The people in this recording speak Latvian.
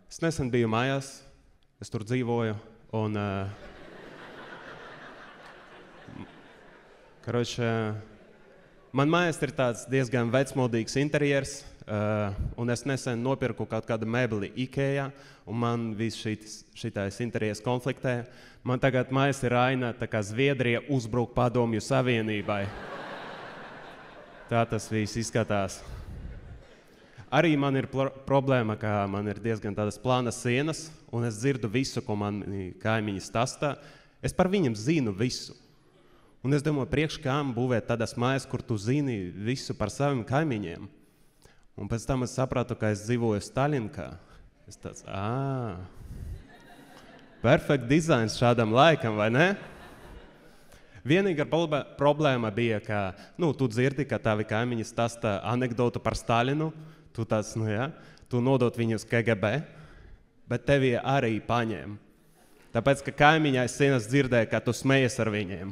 Es nesen biju mājās, es tur dzīvoju, un man mājās ir tāds diezgan vecmodīgs interjers, un es nesen nopirku kaut kādu mēbeli Ikea, un man viss šitais interjers konfliktē. Man tagad mājās ir aina, tā kā Zviedrija uzbruk Padomju Savienībai. Tā tas viss izskatās. Arī man ir problēma, ka man ir diezgan tādas plānas sienas, un es dzirdu visu, ko man kaimiņi stāstā. Es par viņiem zinu visu. Un es domāju, priekš kām būvēt tādas mājas, kur tu zini visu par saviem kaimiņiem. Un pēc tam es sapratu, ka es dzīvoju Stalinkā. Es tāds, perfect dizains šādam laikam, vai ne? Vienīgā problēma bija, ka, tu dzirdi, ka tavi kaimiņi stāsta anekdotu par Stalinu, tu tāds, tu nodot viņus KGB, bet tevi arī paņem. Tāpēc, ka kaimiņi aiz sienas dzirdēja, ka tu smejies ar viņiem.